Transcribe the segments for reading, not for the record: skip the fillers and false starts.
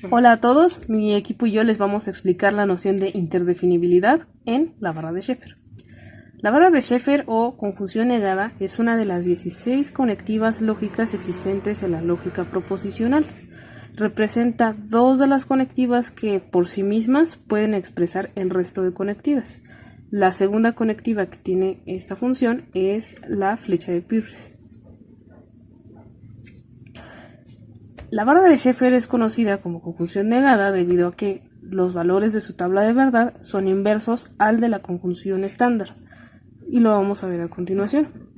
Hola a todos, mi equipo y yo les vamos a explicar la noción de interdefinibilidad en la barra de Sheffer. La barra de Sheffer o conjunción negada es una de las 16 conectivas lógicas existentes en la lógica proposicional. Representa dos de las conectivas que por sí mismas pueden expresar el resto de conectivas. La segunda conectiva que tiene esta función es la flecha de Peirce. La barra de Sheffer es conocida como conjunción negada debido a que los valores de su tabla de verdad son inversos al de la conjunción estándar, y lo vamos a ver a continuación.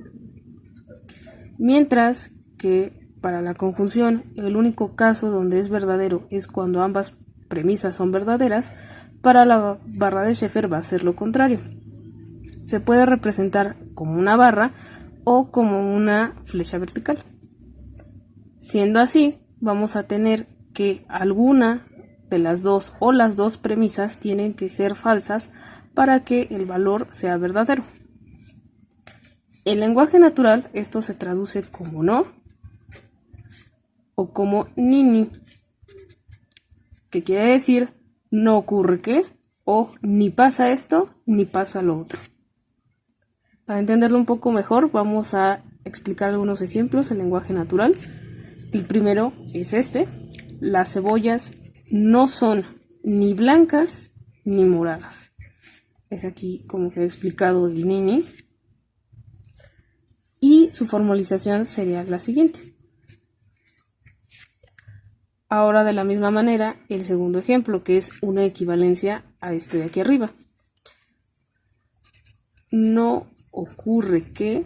Mientras que para la conjunción el único caso donde es verdadero es cuando ambas premisas son verdaderas, para la barra de Sheffer va a ser lo contrario. Se puede representar como una barra o como una flecha vertical. Siendo así, vamos a tener que alguna de las dos o las dos premisas tienen que ser falsas para que el valor sea verdadero. En lenguaje natural esto se traduce como no o como ni, que quiere decir no ocurre que o ni pasa esto ni pasa lo otro. Para entenderlo un poco mejor vamos a explicar algunos ejemplos en lenguaje natural. El primero es este: las cebollas no son ni blancas ni moradas. Es aquí como que he explicado el ni. Y su formalización sería la siguiente. Ahora de la misma manera, el segundo ejemplo, que es una equivalencia a este de aquí arriba. No ocurre que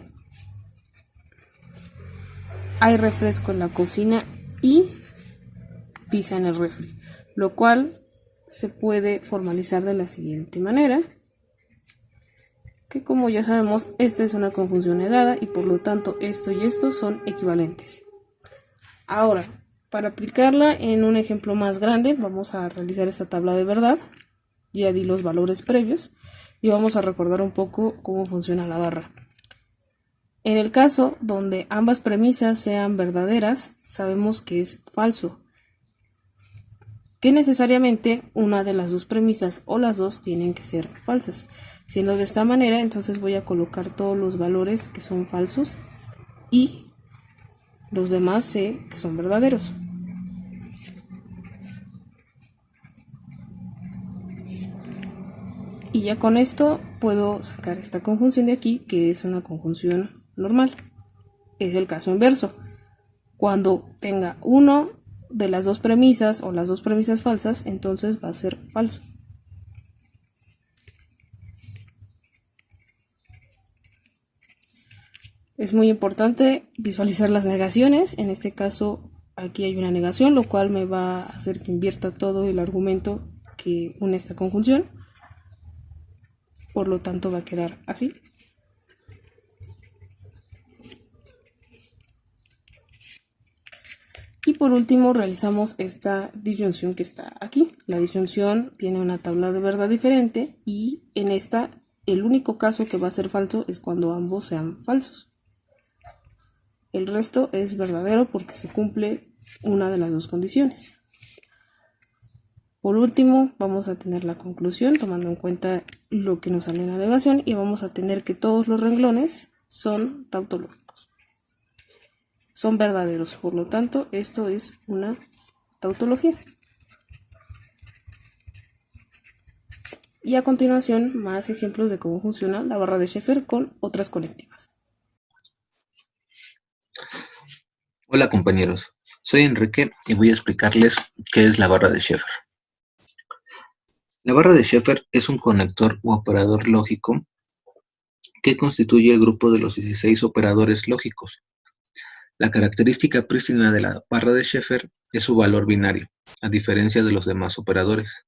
hay refresco en la cocina y pizza en el refri, lo cual se puede formalizar de la siguiente manera, que como ya sabemos, esta es una conjunción negada y por lo tanto esto y esto son equivalentes. Ahora, para aplicarla en un ejemplo más grande, vamos a realizar esta tabla de verdad. Ya di los valores previos y vamos a recordar un poco cómo funciona la barra. En el caso donde ambas premisas sean verdaderas, sabemos que es falso, que necesariamente una de las dos premisas o las dos tienen que ser falsas. Siendo de esta manera, entonces voy a colocar todos los valores que son falsos y los demás sé que son verdaderos. Y ya con esto puedo sacar esta conjunción de aquí, que es una conjunción normal. Es el caso inverso. Cuando tenga uno de las dos premisas o las dos premisas falsas, entonces va a ser falso. Es muy importante visualizar las negaciones. En este caso, aquí hay una negación, lo cual me va a hacer que invierta todo el argumento que une esta conjunción. Por lo tanto, va a quedar así. Y por último realizamos esta disyunción que está aquí. La disyunción tiene una tabla de verdad diferente y en esta el único caso que va a ser falso es cuando ambos sean falsos. El resto es verdadero porque se cumple una de las dos condiciones. Por último vamos a tener la conclusión tomando en cuenta lo que nos sale en la negación y vamos a tener que todos los renglones son tautológicos. Son verdaderos, por lo tanto esto es una tautología. Y a continuación más ejemplos de cómo funciona la barra de Sheffer con otras conectivas. Hola compañeros, soy Enrique y voy a explicarles qué es la barra de Sheffer. La barra de Sheffer es un conector u operador lógico que constituye el grupo de los 16 operadores lógicos. La característica prístina de la barra de Sheffer es su valor binario, a diferencia de los demás operadores.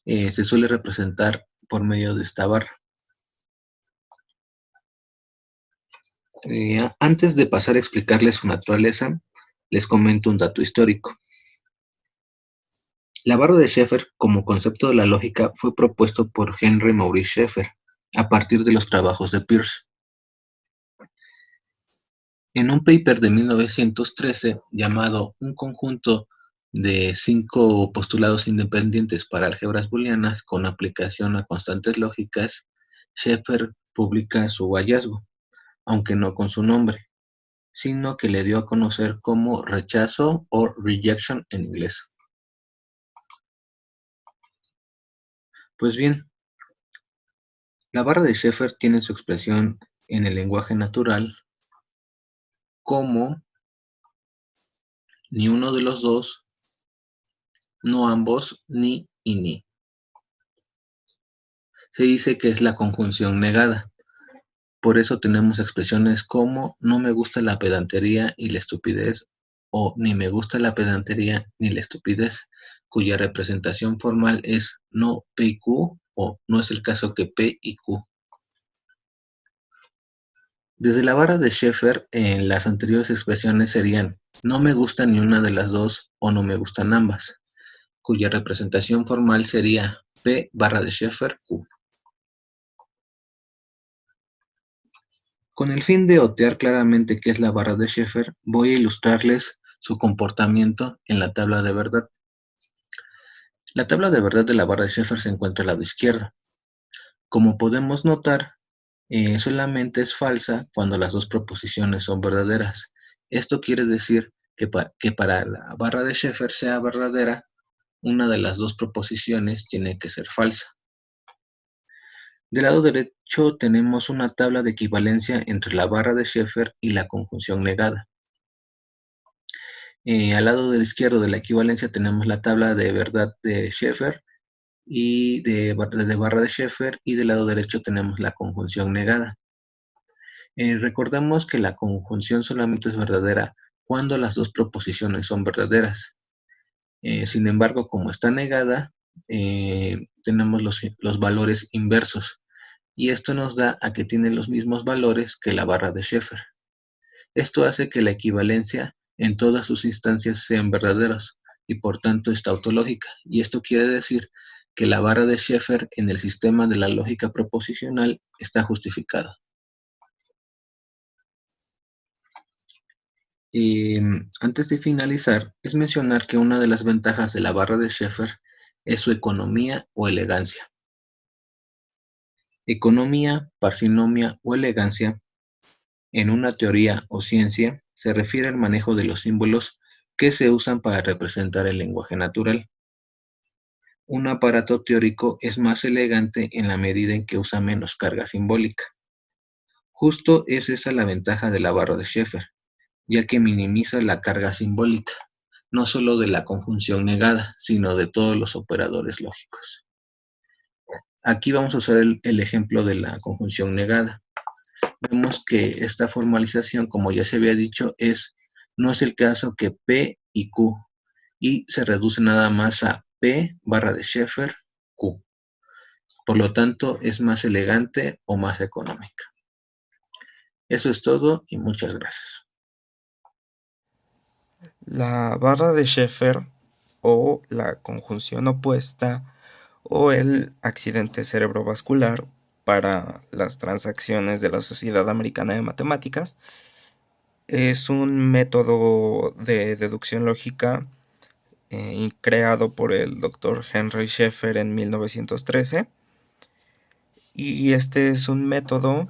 Se suele representar por medio de esta barra. Antes de pasar a explicarles su naturaleza, les comento un dato histórico. La barra de Sheffer como concepto de la lógica fue propuesto por Henry Maurice Sheffer a partir de los trabajos de Peirce. En un paper de 1913 llamado Un conjunto de 5 postulados independientes para álgebras booleanas con aplicación a constantes lógicas, Sheffer publica su hallazgo, aunque no con su nombre, sino que le dio a conocer como rechazo o rejection en inglés. Pues bien, la barra de Sheffer tiene su expresión en el lenguaje natural como ni uno de los dos, no ambos, ni y ni. Se dice que es la conjunción negada. Por eso tenemos expresiones como no me gusta la pedantería y la estupidez o ni me gusta la pedantería ni la estupidez, cuya representación formal es no P y Q o no es el caso que P y Q. Desde la barra de Sheffer, en las anteriores expresiones serían no me gusta ni una de las dos o no me gustan ambas, cuya representación formal sería P barra de Sheffer Q. Con el fin de otear claramente qué es la barra de Sheffer, voy a ilustrarles su comportamiento en la tabla de verdad. La tabla de verdad de la barra de Sheffer se encuentra al lado izquierdo. Como podemos notar, solamente es falsa cuando las dos proposiciones son verdaderas. Esto quiere decir que para la barra de Sheffer sea verdadera, una de las dos proposiciones tiene que ser falsa. Del lado derecho tenemos una tabla de equivalencia entre la barra de Sheffer y la conjunción negada. Al lado del izquierdo de la equivalencia tenemos la tabla de verdad de Sheffer y de barra de Sheffer, y del lado derecho tenemos la conjunción negada. Recordemos que la conjunción solamente es verdadera cuando las dos proposiciones son verdaderas. Sin embargo, como está negada, tenemos los valores inversos, y esto nos da a que tiene los mismos valores que la barra de Sheffer. Esto hace que la equivalencia en todas sus instancias sean verdaderas y por tanto es tautológica, y esto quiere decir que la barra de Sheffer en el sistema de la lógica proposicional está justificada. Antes de finalizar, es mencionar que una de las ventajas de la barra de Sheffer es su economía o elegancia. Economía, parsinomia o elegancia, en una teoría o ciencia, se refiere al manejo de los símbolos que se usan para representar el lenguaje natural. Un aparato teórico es más elegante en la medida en que usa menos carga simbólica. Justo es esa la ventaja de la barra de Sheffer, ya que minimiza la carga simbólica, no solo de la conjunción negada, sino de todos los operadores lógicos. Aquí vamos a usar el ejemplo de la conjunción negada. Vemos que esta formalización, como ya se había dicho, no es el caso que P y Q, y se reduce nada más a P barra de Sheffer Q. Por lo tanto, es más elegante o más económica. Eso es todo y muchas gracias. La barra de Sheffer o la conjunción opuesta o el accidente cerebrovascular para las transacciones de la Sociedad Americana de Matemáticas es un método de deducción lógica creado por el Dr. Henry Sheffer en 1913, y este es un método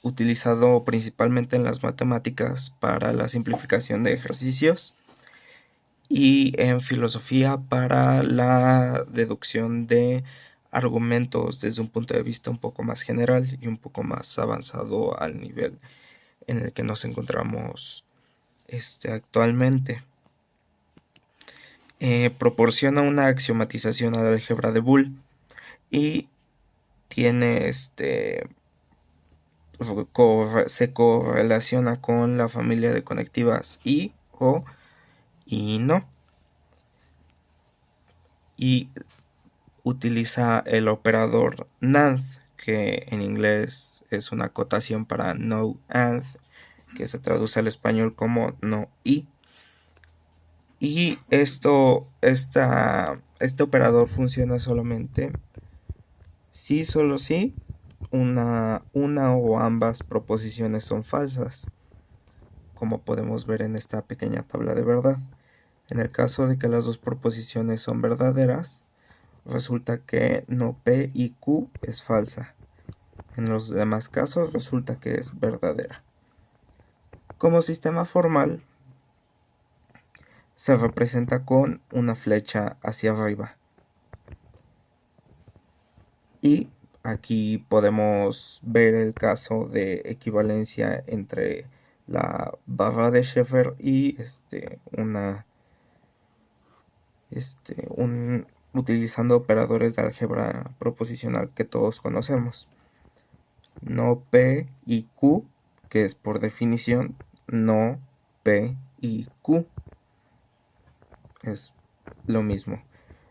utilizado principalmente en las matemáticas para la simplificación de ejercicios y en filosofía para la deducción de argumentos desde un punto de vista un poco más general y un poco más avanzado al nivel en el que nos encontramos actualmente. Proporciona una axiomatización a la álgebra de Boole y tiene se correlaciona con la familia de conectivas y, o y no, y utiliza el operador NAND, que en inglés es una acotación para no and, que se traduce al español como no y. Y este operador funciona solamente si solo si una o ambas proposiciones son falsas, como podemos ver en esta pequeña tabla de verdad. En el caso de que las dos proposiciones son verdaderas, resulta que no P y Q es falsa. En los demás casos resulta que es verdadera. Como sistema formal, se representa con una flecha hacia arriba. Y aquí podemos ver el caso de equivalencia entre la barra de Sheffer y utilizando operadores de álgebra proposicional que todos conocemos. No P y Q, que es por definición no P y Q. Es lo mismo.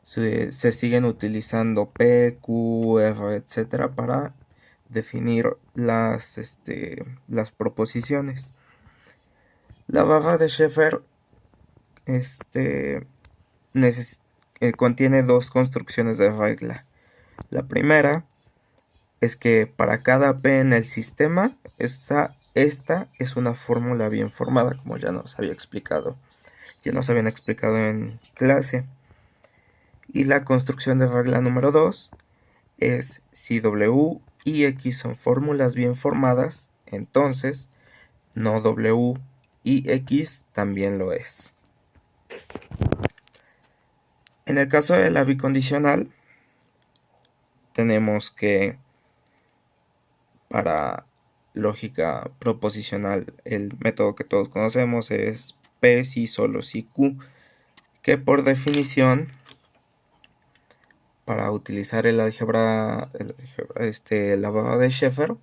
Se siguen utilizando P, Q, R, etcétera para definir las proposiciones. La barra de Sheffer contiene dos construcciones de regla. La primera es que para cada P en el sistema, esta es una fórmula bien formada, como ya nos habían explicado en clase. Y la construcción de regla número 2 es si W y X son fórmulas bien formadas, entonces no W y X también lo es. En el caso de la bicondicional, tenemos que para lógica proposicional el método que todos conocemos es P si solo si Q, que por definición para utilizar la barra de Sheffer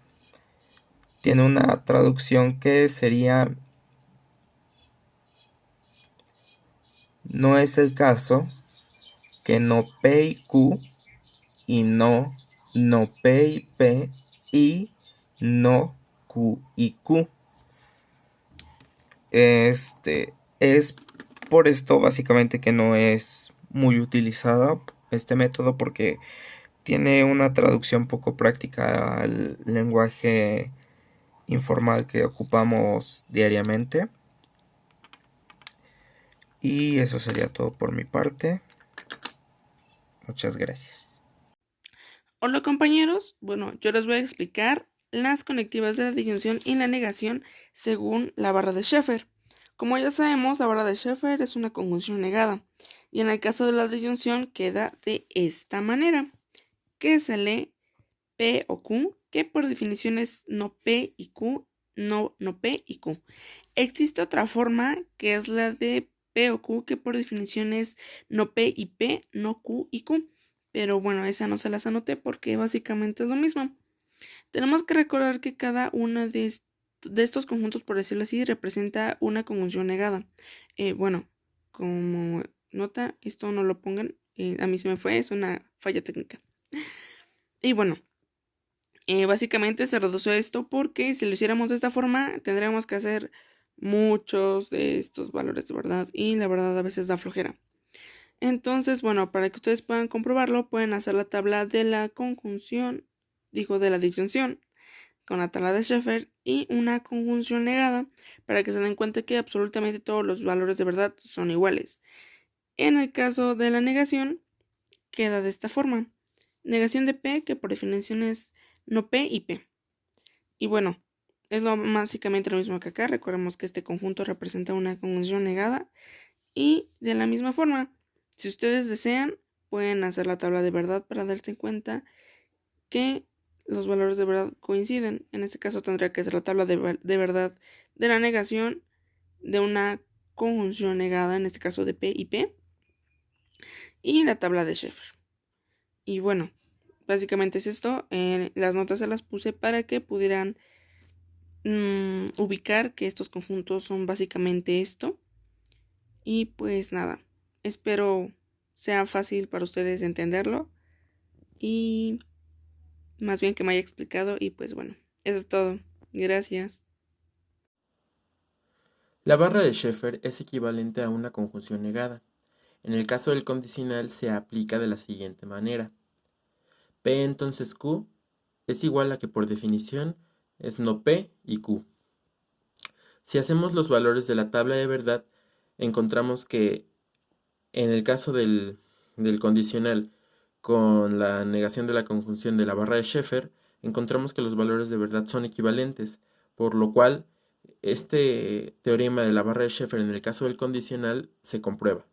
tiene una traducción que sería: no es el caso que no P y Q y no P y P y no Q y Q. Es por esto básicamente que no es muy utilizada este método, porque tiene una traducción poco práctica al lenguaje informal que ocupamos diariamente. Y eso sería todo por mi parte. Muchas gracias. Hola compañeros, bueno, yo les voy a explicar las conectivas de la disyunción y la negación según la barra de Sheffer. Como ya sabemos, la barra de Sheffer es una conjunción negada, y en el caso de la disyunción queda de esta manera, que se lee P o Q, que por definición es no P y Q, no P y Q. Existe otra forma que es la de P o Q, que por definición es no P y P, no Q y Q. Pero bueno, esa no se las anoté porque básicamente es lo mismo. Tenemos que recordar que cada uno de estos conjuntos, por decirlo así, representa una conjunción negada. Bueno, como nota, esto no lo pongan, a mí se me fue, es una falla técnica. Y bueno, básicamente se redució esto porque si lo hiciéramos de esta forma, tendríamos que hacer muchos de estos valores de verdad, y la verdad a veces da flojera. Entonces, bueno, para que ustedes puedan comprobarlo, pueden hacer la tabla de la conjunción, de la disyunción, con la tabla de Sheffer y una conjunción negada, para que se den cuenta que absolutamente todos los valores de verdad son iguales. En el caso de la negación, queda de esta forma: negación de P, que por definición es no P y P. Y bueno, es básicamente lo mismo que acá. Recordemos que este conjunto representa una conjunción negada, y de la misma forma, si ustedes desean, pueden hacer la tabla de verdad para darse cuenta que los valores de verdad coinciden. En este caso tendría que ser la tabla de verdad de la negación de una conjunción negada, en este caso de P y P, y la tabla de Sheffer. Y bueno, básicamente es esto. Las notas se las puse para que pudieran ubicar que estos conjuntos son básicamente esto. Y pues nada, espero sea fácil para ustedes entenderlo, y más bien que me haya explicado. Y pues bueno, eso es todo. Gracias. La barra de Sheffer es equivalente a una conjunción negada. En el caso del condicional se aplica de la siguiente manera. P entonces Q es igual a que por definición es no P y Q. Si hacemos los valores de la tabla de verdad, encontramos que En el caso del condicional con la negación de la conjunción de la barra de Sheffer, encontramos que los valores de verdad son equivalentes, por lo cual este teorema de la barra de Sheffer en el caso del condicional se comprueba.